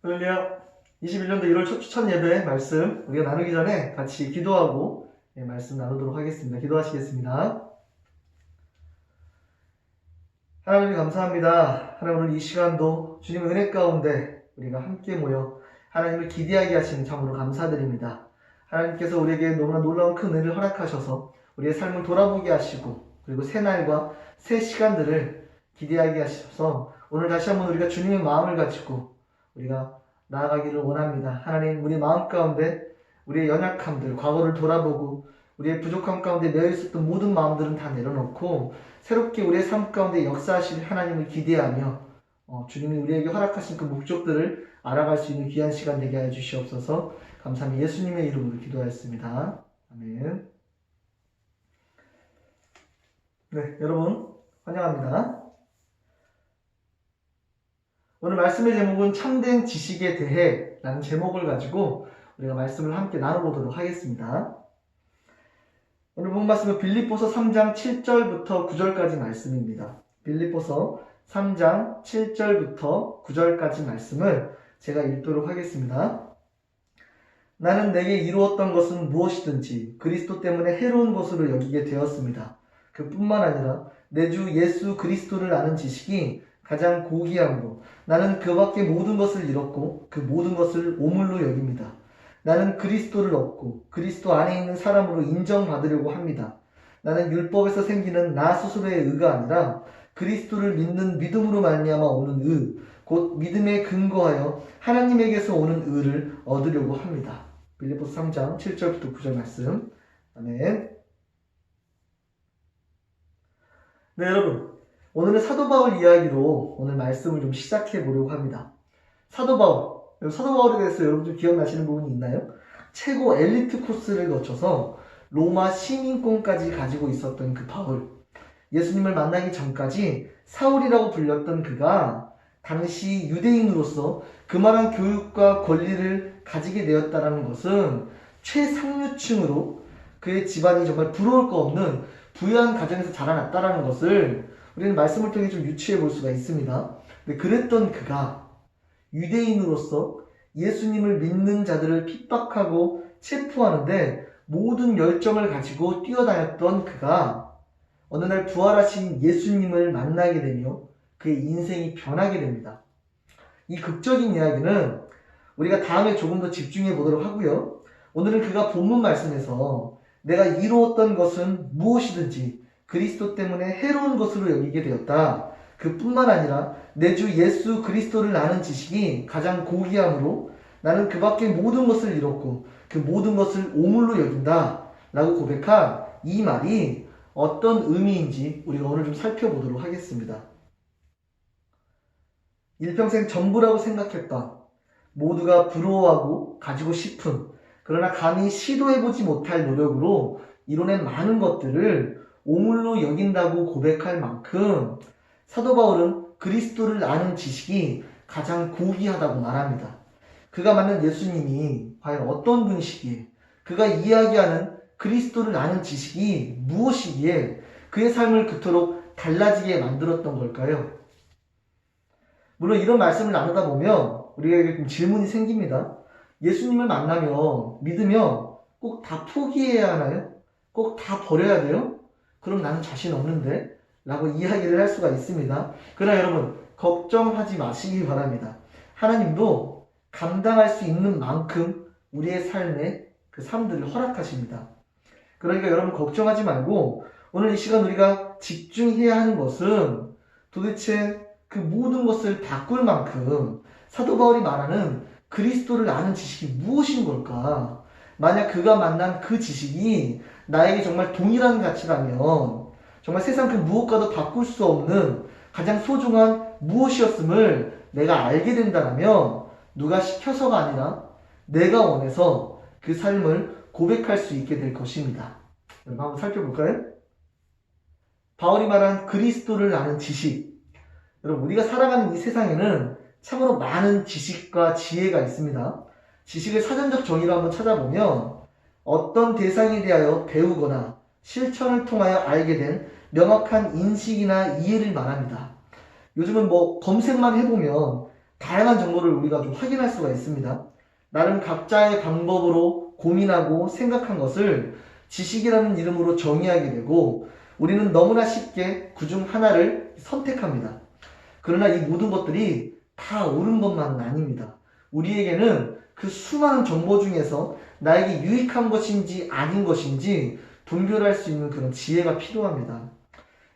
할렐루야. 21년도 1월 첫 예배 말씀 우리가 나누기 전에 같이 기도하고 말씀 나누도록 하겠습니다. 기도하시겠습니다. 하나님 감사합니다. 하나님 오늘 이 시간도 주님의 은혜 가운데 우리가 함께 모여 하나님을 기대하게 하시는 참으로 감사드립니다. 하나님께서 우리에게 너무나 놀라운 큰 은혜를 허락하셔서 우리의 삶을 돌아보게 하시고 그리고 새 날과 새 시간들을 기대하게 하셔서 오늘 다시 한번 우리가 주님의 마음을 가지고 우리가 나아가기를 원합니다. 하나님, 우리 마음 가운데 우리의 연약함들, 과거를 돌아보고 우리의 부족함 가운데 매여 있었던 모든 마음들은 다 내려놓고 새롭게 우리의 삶 가운데 역사하실 하나님을 기대하며 주님이 우리에게 허락하신 그 목적들을 알아갈 수 있는 귀한 시간 되게 하여 주시옵소서. 감사합니다. 예수님의 이름으로 기도하였습니다. 아멘. 네, 여러분 환영합니다. 오늘 말씀의 제목은 참된 지식에 대해 라는 제목을 가지고 우리가 말씀을 함께 나눠보도록 하겠습니다. 오늘 본 말씀은 빌립보서 3장 7절부터 9절까지 말씀입니다. 빌립보서 3장 7절부터 9절까지 말씀을 제가 읽도록 하겠습니다. 나는 내게 이루었던 것은 무엇이든지 그리스도 때문에 해로운 것으로 여기게 되었습니다. 그뿐만 아니라 내 주 예수 그리스도를 아는 지식이 가장 고귀함으로 나는 그 밖에 모든 것을 잃었고 그 모든 것을 오물로 여깁니다. 나는 그리스도를 얻고 그리스도 안에 있는 사람으로 인정받으려고 합니다. 나는 율법에서 생기는 나 스스로의 의가 아니라 그리스도를 믿는 믿음으로 말미암아 오는 의, 곧 믿음에 근거하여 하나님에게서 오는 의를 얻으려고 합니다. 빌립보서 3장 7절부터 9절 말씀. 아멘. 네, 여러분. 오늘은 사도 바울 이야기로 오늘 말씀을 좀 시작해 보려고 합니다. 사도 바울에 대해서 여러분 좀 기억나시는 부분이 있나요? 최고 엘리트 코스를 거쳐서 로마 시민권까지 가지고 있었던 그 바울. 예수님을 만나기 전까지 사울이라고 불렸던 그가 당시 유대인으로서 그만한 교육과 권리를 가지게 되었다는 것은 최상류층으로 그의 집안이 정말 부러울 거 없는 부유한 가정에서 자라났다는 것을 우리는 말씀을 통해 좀 유추해 볼 수가 있습니다. 근데 그랬던 그가 유대인으로서 예수님을 믿는 자들을 핍박하고 체포하는데 모든 열정을 가지고 뛰어다녔던 그가 어느 날 부활하신 예수님을 만나게 되며 그의 인생이 변하게 됩니다. 이 극적인 이야기는 우리가 다음에 조금 더 집중해 보도록 하고요. 오늘은 그가 본문 말씀에서 내가 이루었던 것은 무엇이든지 그리스도 때문에 해로운 것으로 여기게 되었다. 그뿐만 아니라 내 주 예수 그리스도를 아는 지식이 가장 고귀함으로 나는 그 밖에 모든 것을 잃었고 그 모든 것을 오물로 여긴다 라고 고백한 이 말이 어떤 의미인지 우리가 오늘 좀 살펴보도록 하겠습니다. 일평생 전부라고 생각했던 모두가 부러워하고 가지고 싶은 그러나 감히 시도해보지 못할 노력으로 이뤄낸 많은 것들을 오물로 여긴다고 고백할 만큼 사도 바울은 그리스도를 아는 지식이 가장 고귀하다고 말합니다. 그가 만난 예수님이 과연 어떤 분이시기에 그가 이야기하는 그리스도를 아는 지식이 무엇이기에 그의 삶을 그토록 달라지게 만들었던 걸까요? 물론 이런 말씀을 나누다 보면 우리에게 좀 질문이 생깁니다. 예수님을 만나며 믿으며 꼭 다 포기해야 하나요? 꼭 다 버려야 돼요? 그럼 나는 자신 없는데? 라고 이야기를 할 수가 있습니다. 그러나 여러분 걱정하지 마시기 바랍니다. 하나님도 감당할 수 있는 만큼 우리의 삶에 그 삶들을 허락하십니다. 그러니까 여러분 걱정하지 말고 오늘 이 시간 우리가 집중해야 하는 것은 도대체 그 모든 것을 바꿀 만큼 사도 바울이 말하는 그리스도를 아는 지식이 무엇인 걸까? 만약 그가 만난 그 지식이 나에게 정말 동일한 가치라면 정말 세상 그 무엇과도 바꿀 수 없는 가장 소중한 무엇이었음을 내가 알게 된다면 누가 시켜서가 아니라 내가 원해서 그 삶을 고백할 수 있게 될 것입니다. 여러분 한번 살펴볼까요? 바울이 말한 그리스도를 아는 지식. 여러분 우리가 살아가는 이 세상에는 참으로 많은 지식과 지혜가 있습니다. 지식의 사전적 정의를 한번 찾아보면 어떤 대상에 대하여 배우거나 실천을 통하여 알게 된 명확한 인식이나 이해를 말합니다. 요즘은 검색만 해보면 다양한 정보를 우리가 좀 확인할 수가 있습니다. 나름 각자의 방법으로 고민하고 생각한 것을 지식이라는 이름으로 정의하게 되고 우리는 너무나 쉽게 그중 하나를 선택합니다. 그러나 이 모든 것들이 다 옳은 것만은 아닙니다. 우리에게는 그 수많은 정보 중에서 나에게 유익한 것인지 아닌 것인지 분별할 수 있는 그런 지혜가 필요합니다.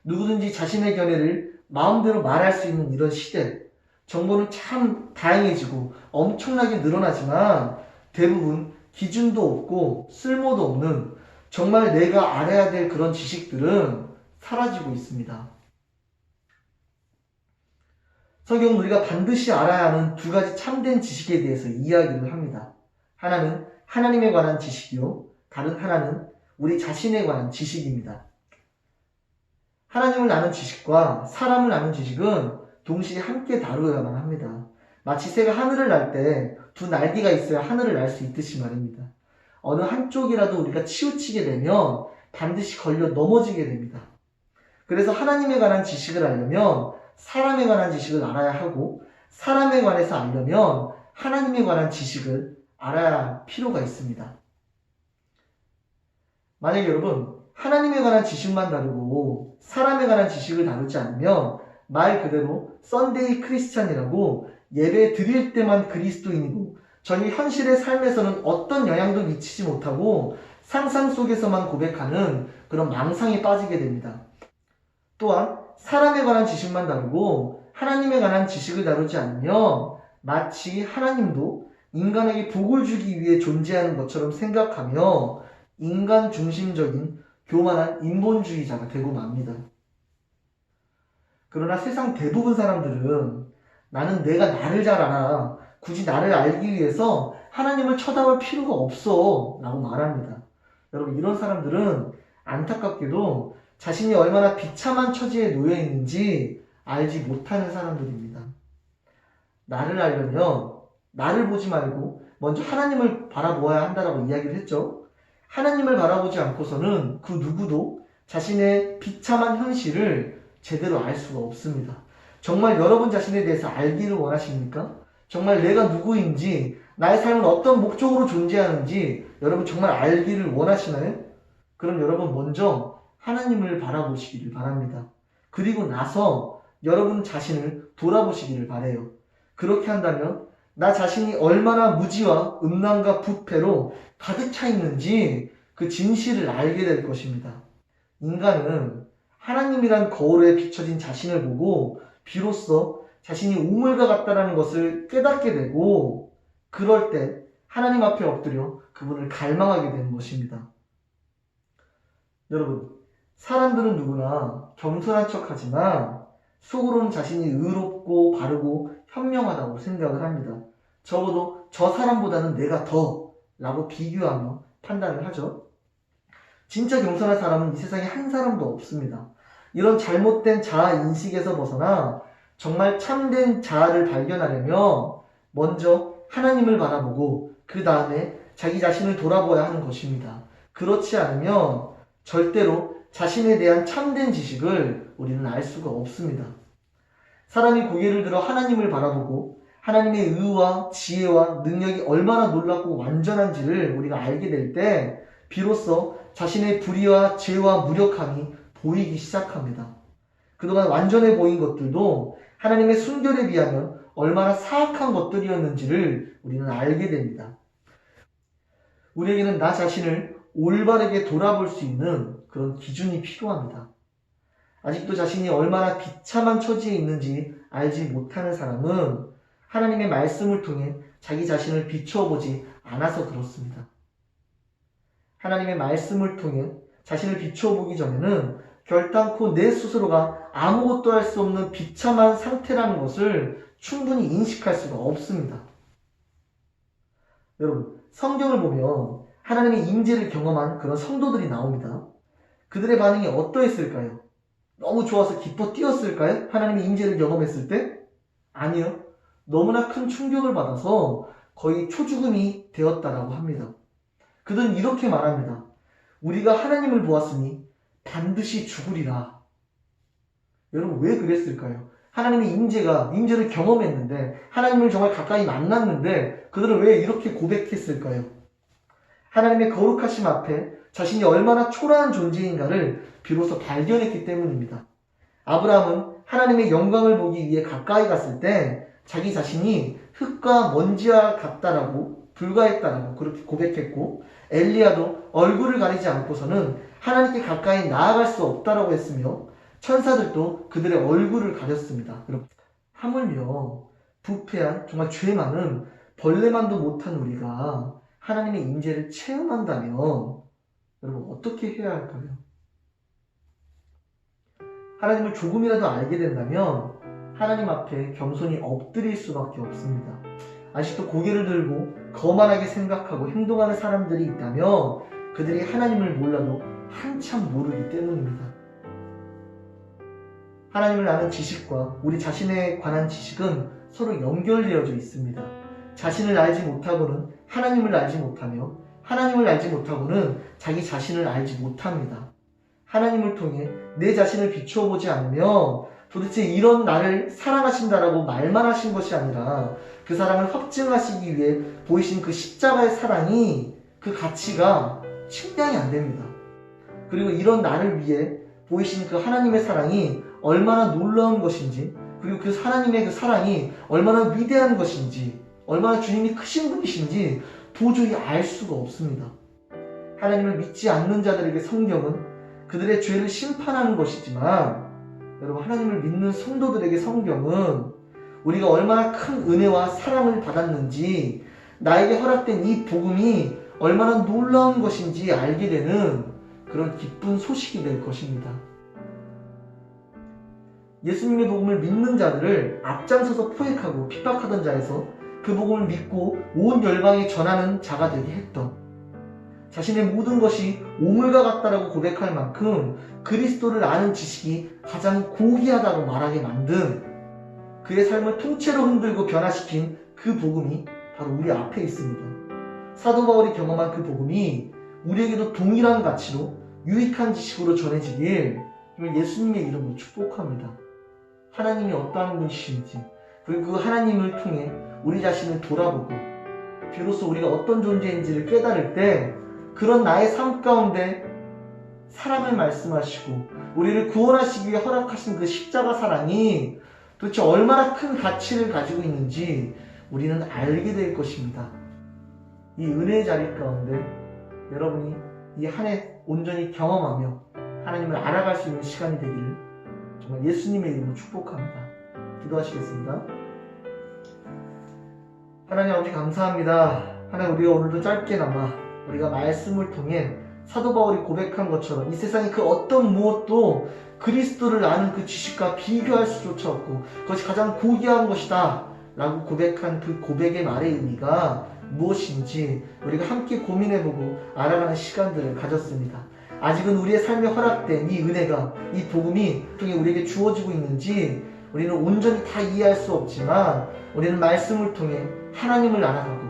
누구든지 자신의 견해를 마음대로 말할 수 있는 이런 시대, 정보는 참 다양해지고 엄청나게 늘어나지만 대부분 기준도 없고 쓸모도 없는 정말 내가 알아야 될 그런 지식들은 사라지고 있습니다. 성경은 우리가 반드시 알아야 하는 두 가지 참된 지식에 대해서 이야기를 합니다. 하나는 하나님에 관한 지식이요, 다른 하나는 우리 자신에 관한 지식입니다. 하나님을 아는 지식과 사람을 아는 지식은 동시에 함께 다루어야만 합니다. 마치 새가 하늘을 날 때 두 날개가 있어야 하늘을 날 수 있듯이 말입니다. 어느 한쪽이라도 우리가 치우치게 되면 반드시 걸려 넘어지게 됩니다. 그래서 하나님에 관한 지식을 알려면 사람에 관한 지식을 알아야 하고 사람에 관해서 알려면 하나님에 관한 지식을 알아야 할 필요가 있습니다. 만약에 여러분 하나님에 관한 지식만 다루고 사람에 관한 지식을 다루지 않으면 말 그대로 썬데이 크리스찬이라고 예배 드릴 때만 그리스도인이고 저희 현실의 삶에서는 어떤 영향도 미치지 못하고 상상 속에서만 고백하는 그런 망상에 빠지게 됩니다. 또한 사람에 관한 지식만 다루고 하나님에 관한 지식을 다루지 않으면 마치 하나님도 인간에게 복을 주기 위해 존재하는 것처럼 생각하며 인간 중심적인 교만한 인본주의자가 되고 맙니다. 그러나 세상 대부분 사람들은 나는 내가 나를 잘 알아. 굳이 나를 알기 위해서 하나님을 쳐다볼 필요가 없어. 라고 말합니다. 여러분, 이런 사람들은 안타깝게도 자신이 얼마나 비참한 처지에 놓여 있는지 알지 못하는 사람들입니다. 나를 알려면 나를 보지 말고 먼저 하나님을 바라보아야 한다라고 이야기를 했죠. 하나님을 바라보지 않고서는 그 누구도 자신의 비참한 현실을 제대로 알 수가 없습니다. 정말 여러분 자신에 대해서 알기를 원하십니까? 정말 내가 누구인지, 나의 삶은 어떤 목적으로 존재하는지 여러분 정말 알기를 원하시나요? 그럼 여러분 먼저 하나님을 바라보시기를 바랍니다. 그리고 나서 여러분 자신을 돌아보시기를 바라요. 그렇게 한다면 나 자신이 얼마나 무지와 음란과 부패로 가득 차 있는지 그 진실을 알게 될 것입니다. 인간은 하나님이란 거울에 비춰진 자신을 보고 비로소 자신이 우물과 같다는 것을 깨닫게 되고 그럴 때 하나님 앞에 엎드려 그분을 갈망하게 되는 것입니다. 여러분, 사람들은 누구나 겸손한 척하지만 속으로는 자신이 의롭고 바르고 현명하다고 생각을 합니다. 적어도 저 사람보다는 내가 더 라고 비교하며 판단을 하죠. 진짜 겸손한 사람은 이 세상에 한 사람도 없습니다. 이런 잘못된 자아 인식에서 벗어나 정말 참된 자아를 발견하려면 먼저 하나님을 바라보고 그 다음에 자기 자신을 돌아보아야 하는 것입니다. 그렇지 않으면 절대로 자신에 대한 참된 지식을 우리는 알 수가 없습니다. 사람이 고개를 들어 하나님을 바라보고 하나님의 의와 지혜와 능력이 얼마나 놀랍고 완전한지를 우리가 알게 될 때 비로소 자신의 불의와 죄와 무력함이 보이기 시작합니다. 그동안 완전해 보인 것들도 하나님의 순결에 비하면 얼마나 사악한 것들이었는지를 우리는 알게 됩니다. 우리에게는 나 자신을 올바르게 돌아볼 수 있는 그런 기준이 필요합니다. 아직도 자신이 얼마나 비참한 처지에 있는지 알지 못하는 사람은 하나님의 말씀을 통해 자기 자신을 비춰보지 않아서 그렇습니다. 하나님의 말씀을 통해 자신을 비춰보기 전에는 결단코 내 스스로가 아무것도 할 수 없는 비참한 상태라는 것을 충분히 인식할 수가 없습니다. 여러분, 성경을 보면 하나님의 임재를 경험한 그런 성도들이 나옵니다. 그들의 반응이 어떠했을까요? 너무 좋아서 기뻐 뛰었을까요? 하나님의 임재를 경험했을 때? 아니요. 너무나 큰 충격을 받아서 거의 초죽음이 되었다라고 합니다. 그들은 이렇게 말합니다. 우리가 하나님을 보았으니 반드시 죽으리라. 여러분, 왜 그랬을까요? 하나님의 임재를 경험했는데, 하나님을 정말 가까이 만났는데 그들은 왜 이렇게 고백했을까요? 하나님의 거룩하심 앞에 자신이 얼마나 초라한 존재인가를 비로소 발견했기 때문입니다. 아브라함은 하나님의 영광을 보기 위해 가까이 갔을 때 자기 자신이 흙과 먼지와 같다라고 불과했다라고 그렇게 고백했고, 엘리야도 얼굴을 가리지 않고서는 하나님께 가까이 나아갈 수 없다라고 했으며, 천사들도 그들의 얼굴을 가렸습니다. 하물며 부패한 정말 죄 많은 벌레만도 못한 우리가 하나님의 임재를 체험한다면 여러분 어떻게 해야 할까요? 하나님을 조금이라도 알게 된다면 하나님 앞에 겸손히 엎드릴 수밖에 없습니다. 아직도 고개를 들고 거만하게 생각하고 행동하는 사람들이 있다면 그들이 하나님을 몰라도 한참 모르기 때문입니다. 하나님을 아는 지식과 우리 자신에 관한 지식은 서로 연결되어져 있습니다. 자신을 알지 못하고는 하나님을 알지 못하며, 하나님을 알지 못하고는 자기 자신을 알지 못합니다. 하나님을 통해 내 자신을 비추어 보지 않으면 도대체 이런 나를 사랑하신다라고 말만 하신 것이 아니라 그 사랑을 확증하시기 위해 보이신 그 십자가의 사랑이, 그 가치가 측량이 안 됩니다. 그리고 이런 나를 위해 보이신 그 하나님의 사랑이 얼마나 놀라운 것인지, 그리고 그 하나님의 그 사랑이 얼마나 위대한 것인지, 얼마나 주님이 크신 분이신지 도저히 알 수가 없습니다. 하나님을 믿지 않는 자들에게 성경은 그들의 죄를 심판하는 것이지만, 여러분 하나님을 믿는 성도들에게 성경은 우리가 얼마나 큰 은혜와 사랑을 받았는지, 나에게 허락된 이 복음이 얼마나 놀라운 것인지 알게 되는 그런 기쁜 소식이 될 것입니다. 예수님의 복음을 믿는 자들을 앞장서서 포획하고 핍박하던 자에서 그 복음을 믿고 온 열방에 전하는 자가 되게 했던, 자신의 모든 것이 오물과 같다라고 고백할 만큼 그리스도를 아는 지식이 가장 고귀하다고 말하게 만든, 그의 삶을 통째로 흔들고 변화시킨 그 복음이 바로 우리 앞에 있습니다. 사도 바울이 경험한 그 복음이 우리에게도 동일한 가치로 유익한 지식으로 전해지길 예수님의 이름으로 축복합니다. 하나님이 어떠한 분이신지, 그리고 그 하나님을 통해 우리 자신을 돌아보고 비로소 우리가 어떤 존재인지를 깨달을 때 그런 나의 삶 가운데 사랑을 말씀하시고 우리를 구원하시기 위해 허락하신 그 십자가 사랑이 도대체 얼마나 큰 가치를 가지고 있는지 우리는 알게 될 것입니다. 이 은혜의 자리 가운데 여러분이 이 한 해 온전히 경험하며 하나님을 알아갈 수 있는 시간이 되기를 정말 예수님의 이름으로 축복합니다. 기도하시겠습니다. 하나님 아버지 감사합니다. 하나님, 우리가 오늘도 짧게나마 우리가 말씀을 통해 사도 바울이 고백한 것처럼 이 세상의 그 어떤 무엇도 그리스도를 아는 그 지식과 비교할 수조차 없고 그것이 가장 고귀한 것이다 라고 고백한 그 고백의 말의 의미가 무엇인지 우리가 함께 고민해보고 알아가는 시간들을 가졌습니다. 아직은 우리의 삶에 허락된 이 은혜가, 이 복음이 통해 우리에게 주어지고 있는지 우리는 온전히 다 이해할 수 없지만 우리는 말씀을 통해 하나님을 알아가고,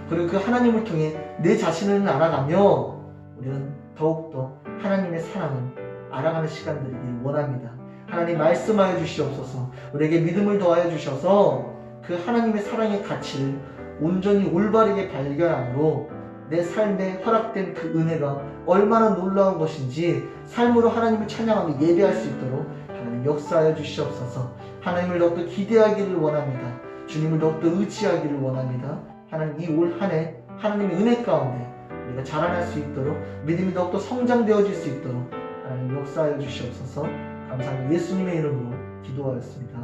그리고 그 하나님을 통해 내 자신을 알아가며 우리는 더욱더 하나님의 사랑을 알아가는 시간들이길 원합니다. 하나님 말씀하여 주시옵소서. 우리에게 믿음을 더하여 주셔서 그 하나님의 사랑의 가치를 온전히 올바르게 발견함으로 내 삶에 허락된 그 은혜가 얼마나 놀라운 것인지 삶으로 하나님을 찬양하며 예배할 수 있도록 하나님 역사하여 주시옵소서. 하나님을 더욱더 기대하기를 원합니다. 주님을 더욱더 의지하기를 원합니다. 하나님, 이 올 한 해 하나님의 은혜 가운데 우리가 자라날 수 있도록, 믿음이 더욱더 성장되어질 수 있도록 하나님 역사하여 주시옵소서. 감사합니다. 예수님의 이름으로 기도하였습니다.